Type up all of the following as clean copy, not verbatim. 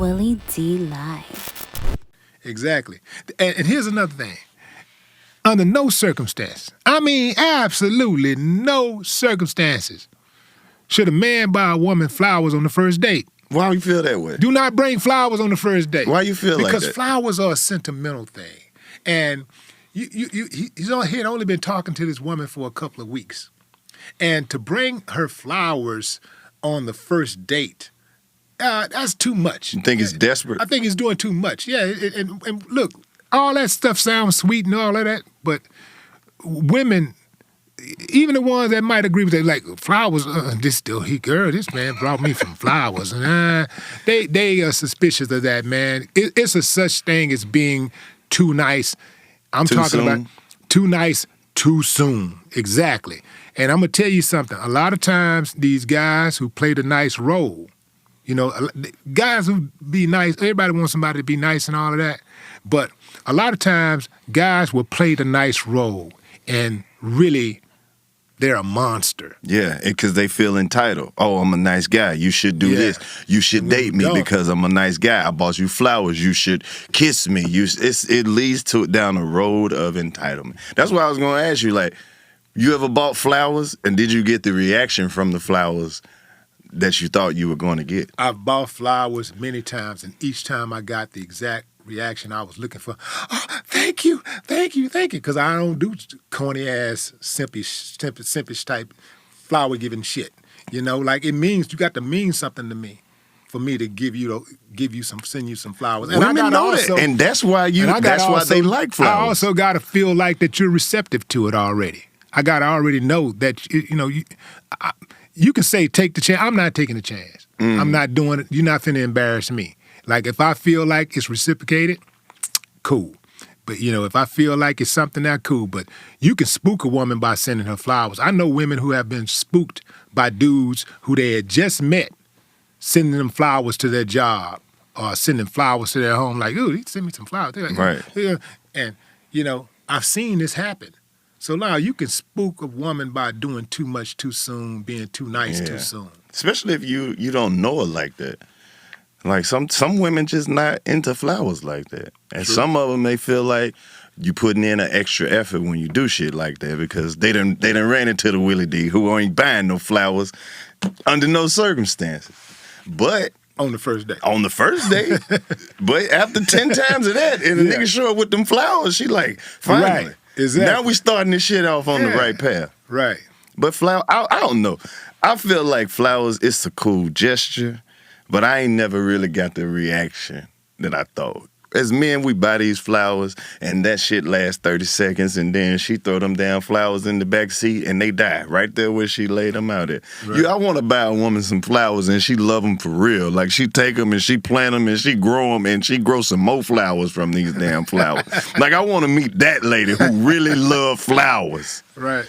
Willie D Live. Exactly. And here's another thing. Under no circumstance, I mean absolutely no circumstances, should a man buy a woman flowers on the first date. Why you feel that way? Do not bring flowers on the first date. Why you feel like that? Because flowers are a sentimental thing. And he had only been talking to this woman for a couple of weeks. And to bring her flowers on the first date, that's too much. You think it's desperate? I think he's doing too much. Yeah, and look, all that stuff sounds sweet and all of that, but women, even the ones that might agree with it, like flowers, this man brought me some flowers. And they are suspicious of that, man. It's a such thing as being too nice. I'm too talking soon. about too nice, too soon. Exactly. And I'm going to tell you something. A lot of times, these guys who play the nice role, guys who be nice, everybody wants somebody to be nice and all of that. But a lot of times, guys will play the nice role and really, they're a monster. Yeah, because they feel entitled. Oh, I'm a nice guy. You should do this. You should date me because I'm a nice guy. I bought you flowers. You should kiss me. It leads down a road of entitlement. That's why I was going to ask you, like, you ever bought flowers, and did you get the reaction from the flowers that you thought you were going to get? I've bought flowers many times, and each time I got the exact reaction I was looking for. Oh, thank you, because I don't do corny-ass, simpish type flower-giving shit. Like it means, you got to mean something to me for me to send you some flowers. And women know that, and that's why why they like flowers. I also got to feel like that you're receptive to it already. I got to already know that, you can say take the chance. I'm not taking the chance. I'm not doing it. You're not finna embarrass me. Like, if I feel like it's reciprocated, cool. But, if I feel like it's something that cool. But you can spook a woman by sending her flowers. I know women who have been spooked by dudes who they had just met, sending them flowers to their job or sending flowers to their home. Like, ooh, he sent me some flowers. Like, right. Yeah. And, I've seen this happen. So now you can spook a woman by doing too much too soon, being too nice too soon. Especially if you don't know her like that. Like some women just not into flowers like that. And some of them may feel like you putting in an extra effort when you do shit like that because they done ran into the Willie D who ain't buying no flowers under no circumstances. But on the first day. But after 10 times of that, and the nigga show up with them flowers, she like, finally. Right. Exactly. Now we starting this shit off on the right path. Right. But I don't know. I feel like flowers, it's a cool gesture, but I ain't never really got the reaction that I thought. As men, we buy these flowers, and that shit lasts 30 seconds, and then she throw them damn flowers in the back seat, and they die right there where she laid them out at. Right. I want to buy a woman some flowers, and she love them for real. Like, she take them, and she plant them, and she grow them, and she grow some more flowers from these damn flowers. Like, I want to meet that lady who really love flowers. Right.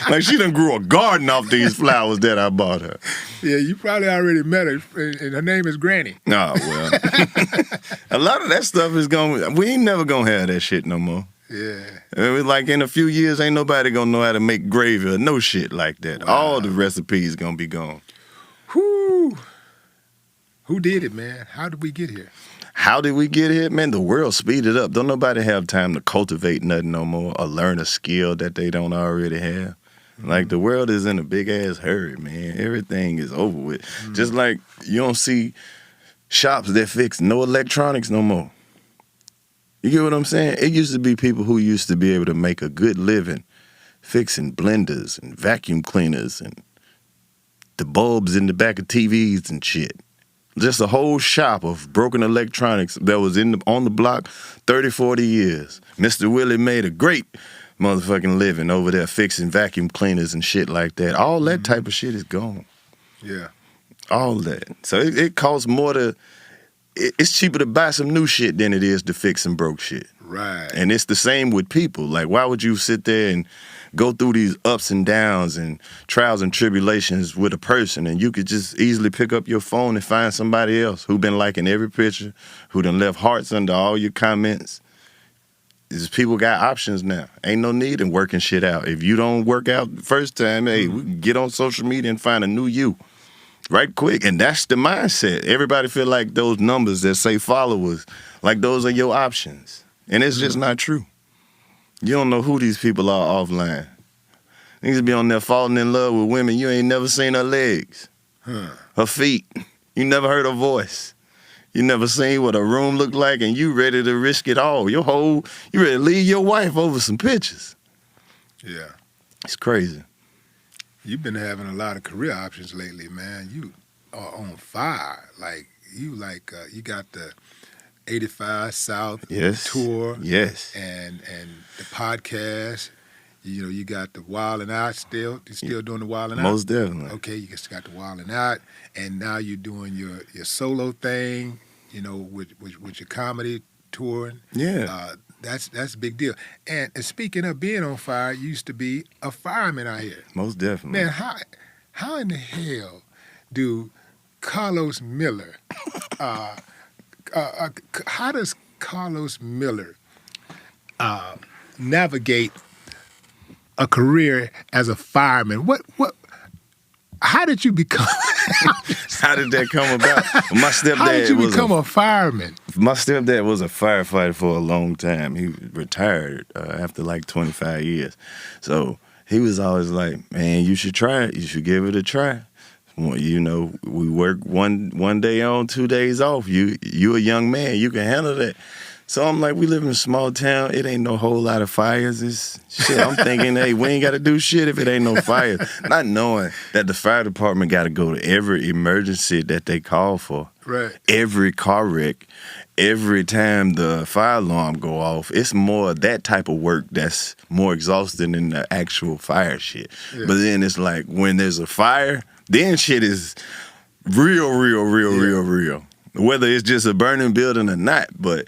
Like, she done grew a garden off these flowers that I bought her. Yeah, you probably already met her, and her name is Granny. Oh, well. A lot of that stuff we ain't never gonna have that shit no more. Yeah. Like in a few years, ain't nobody gonna know how to make gravy or no shit like that. Wow. All the recipes gonna be gone. Whew. Who did it, man? How did we get here? How did we get here? Man, the world speeded up. Don't nobody have time to cultivate nothing no more or learn a skill that they don't already have. Like, the world is in a big-ass hurry, man. Everything is over with. Just like you don't see shops that fix no electronics no more. You get what I'm saying? It used to be people who used to be able to make a good living fixing blenders and vacuum cleaners and the bulbs in the back of TVs and shit. Just a whole shop of broken electronics that was on the block 30, 40 years. Mr. Willie made a great motherfucking living over there fixing vacuum cleaners and shit like that. All that type of shit is gone. Yeah. All that. So it costs more it's cheaper to buy some new shit than it is to fix some broke shit. Right. And it's the same with people. Like, why would you sit there and go through these ups and downs and trials and tribulations with a person, and you could just easily pick up your phone and find somebody else who been liking every picture, who done left hearts under all your comments. These people got options now. Ain't no need in working shit out. If you don't work out the first time, hey, we can get on social media and find a new you. right quick. And that's the mindset. Everybody feel like those numbers that say followers, like those are your options. And it's just not true. You don't know who these people are offline. Niggas be on there falling in love with women. You ain't never seen her legs, her feet. You never heard her voice. You never seen what a room looked like, and you ready to risk it all. You ready to leave your wife over some pictures. Yeah. It's crazy. You've been having a lot of career options lately, man. You are on fire. You got the 85 South tour. Yes. And the podcast. You know, you got the Wildin' Out still. You still doing the Wildin' Out? Most definitely. Okay, you just got the Wildin' Out, and now you're doing your solo thing. You know, with your comedy touring. Yeah. That's a big deal. And speaking of being on fire, you used to be a fireman out here. Most definitely. Man, how in the hell do Karlous Miller? How does Karlous Miller navigate a career as a fireman? How did you become? How did that come about? My stepdad How did you become a fireman? My stepdad was a firefighter for a long time. He retired after like 25 years. So he was always like, man, you should try it. You should give it a try. Well, you know, we work one day on, 2 days off. You a young man. You can handle that. So I'm like, we live in a small town. It ain't no whole lot of fires. It's shit. I'm thinking, hey, we ain't got to do shit if it ain't no fires. Not knowing that the fire department got to go to every emergency that they call for. Right. Every car wreck, every time the fire alarm go off. It's more that type of work that's more exhausting than the actual fire shit. Yeah. But then it's like when there's a fire, then shit is real. Whether it's just a burning building or not, but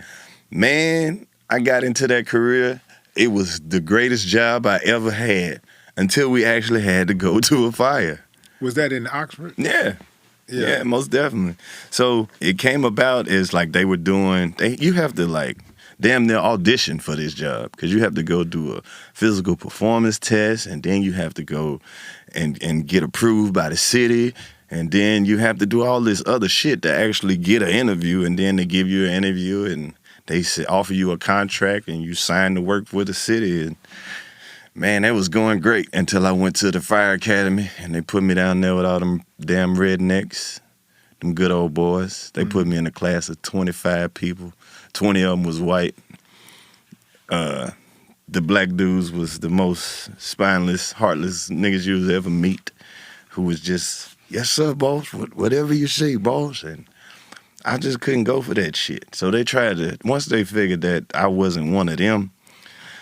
man, I got into that career. It was the greatest job I ever had until we actually had to go to a fire. Was that in Oxford? Yeah. Yeah, most definitely. So it came about as like they were doing, you have to like damn near audition for this job because you have to go do a physical performance test and then you have to go and get approved by the city. And then you have to do all this other shit to actually get an interview, and then they give you an interview and they offer you a contract and you sign to work for the city. And man, that was going great until I went to the fire academy and they put me down there with all them damn rednecks, them good old boys. They put me in a class of 25 people. 20 of them was white. The black dudes was the most spineless, heartless niggas you would ever meet, who was just, yes sir, boss, whatever you say, boss. And I just couldn't go for that shit. So they tried to, once they figured that I wasn't one of them,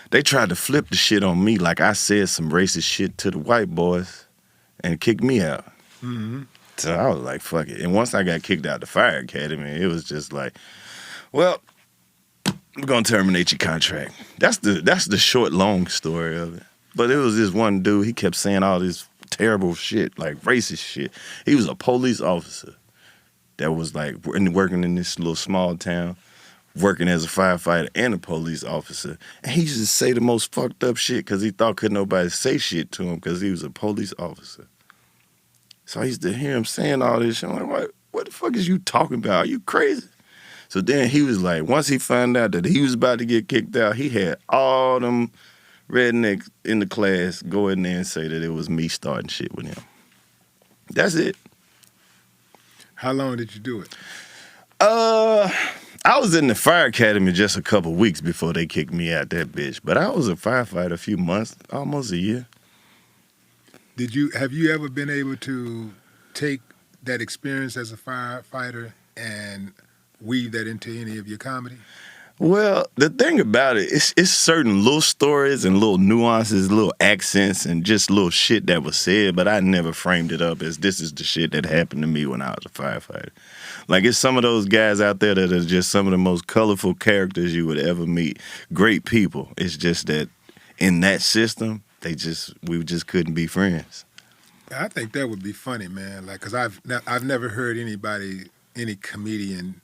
they tried to flip the shit on me like I said some racist shit to the white boys and kick me out. Mm-hmm. So I was like, fuck it. And once I got kicked out the fire academy, it was just like, well, we're gonna terminate your contract. That's the short, long story of it. But it was this one dude, he kept saying all this terrible shit, like racist shit. He was a police officer that was like working in this little small town, working as a firefighter and a police officer. And he used to say the most fucked up shit because he thought couldn't nobody say shit to him because he was a police officer. So I used to hear him saying all this shit. I'm like, what the fuck is you talking about? Are you crazy? So then he was like, once he found out that he was about to get kicked out, he had all them rednecks in the class go in there and say that it was me starting shit with him. That's it. How long did you do it? I was in the fire academy just a couple weeks before they kicked me out that bitch. But I was a firefighter a few months, almost a year. Have you ever been able to take that experience as a firefighter and weave that into any of your comedy? Well, the thing about it, it's certain little stories and little nuances, little accents, and just little shit that was said, but I never framed it up as this is the shit that happened to me when I was a firefighter. Like, it's some of those guys out there that are just some of the most colorful characters you would ever meet. Great people. It's just that in that system, we just couldn't be friends. I think that would be funny, man. Like, cause I've never heard any comedian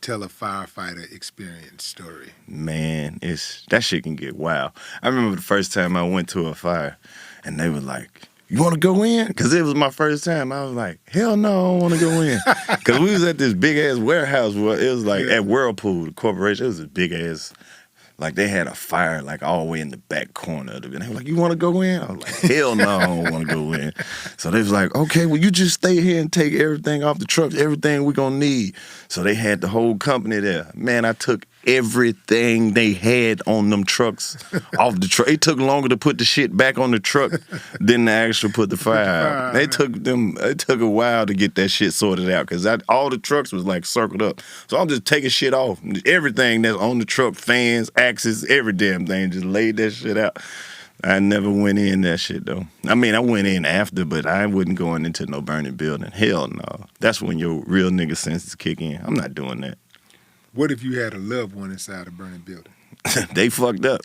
tell a firefighter experience story. Man, that shit can get wild. I remember the first time I went to a fire, and they were like, you want to go in? Because it was my first time. I was like, hell no, I don't want to go in. Because we was at this big-ass warehouse where it was like at Whirlpool, the corporation. It was a big-ass, like they had a fire like all the way in the back corner of it. And they were like, you want to go in? I was like, hell no, I don't want to go in. So they was like, okay, well, you just stay here and take everything off the trucks, everything we're going to need. So they had the whole company there. Man, I took everything they had on them trucks off the truck. It took longer to put the shit back on the truck than to actually put the fire out. It took a while to get that shit sorted out because all the trucks was like circled up. So I'm just taking shit off. Everything that's on the truck, fans, axles, every damn thing, just laid that shit out. I never went in that shit though. I mean, I went in after, but I wasn't going into no burning building. Hell no. That's when your real nigga senses kick in. I'm not doing that. What if you had a loved one inside a burning building? They fucked up.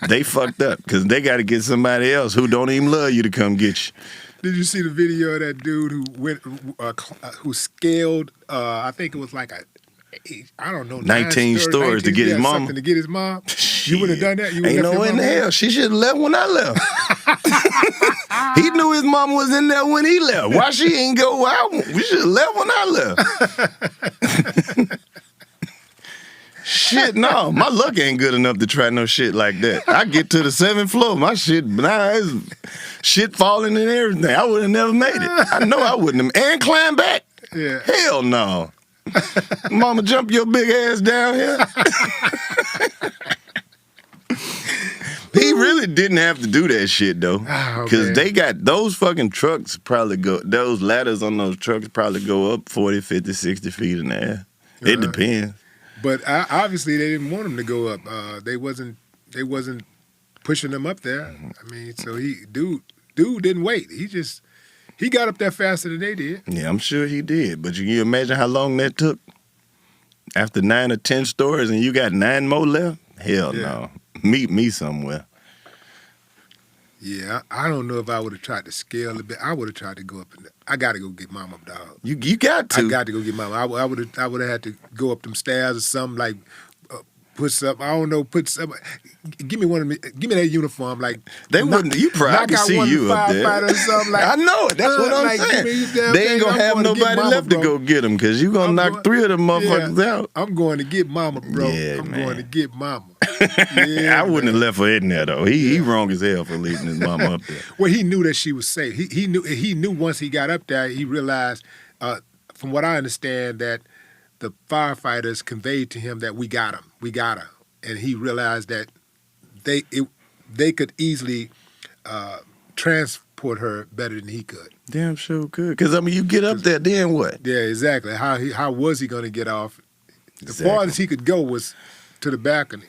They fucked up because they got to get somebody else who don't even love you to come get you. Did you see the video of that dude who scaled? I think it was like I don't know, 19 stories to get his mom. Something to get his mom. You would have done that. You ain't no in hell. She should have left when I left. He knew his mom was in there when he left. Why she ain't go out? We should have left when I left. Shit, no. My luck ain't good enough to try no shit like that. I get to the 7th floor, my shit, it's shit falling and everything. I would have never made it. I know I wouldn't have. And climb back? Yeah. Hell no. Mama, jump your big ass down here. He really didn't have to do that shit, though. Because they got those fucking trucks those ladders on those trucks probably go up 40, 50, 60 feet in the air. It depends. But obviously they didn't want him to go up. They wasn't pushing him up there. I mean, so dude didn't wait. He got up there faster than they did. Yeah, I'm sure he did. But you imagine how long that took? After 9 or 10 stories and you got 9 more left? Hell no. Meet me somewhere. Yeah, I don't know if I would have tried to scale a bit. I would have tried to go up. I got to go get Mama, dog. You got to. I got to go get Mama. I would have had to go up them stairs or something, like put something. I don't know. Put something. Give me that uniform. Like they wouldn't. You probably see you up there. Or something, like, I know it. That's what I'm saying. They ain't gonna have nobody left to go get them because you gonna knock 3 of them motherfuckers out. I'm going to get Mama, bro. Yeah, I'm man. going to get Mama. I wouldn't have left her in there though. He wrong as hell for leaving his mama up there. Well, he knew that she was safe. He knew once he got up there, he realized, from what I understand, that the firefighters conveyed to him that we got her, and he realized that they could easily transport her better than he could. Damn sure could. Because I mean, you get up there, then what? Yeah, exactly. How was he going to get off? The Exactly. farthest he could go was to the balcony.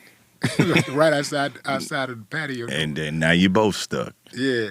Right outside of the patio. And then now you both stuck. Yeah.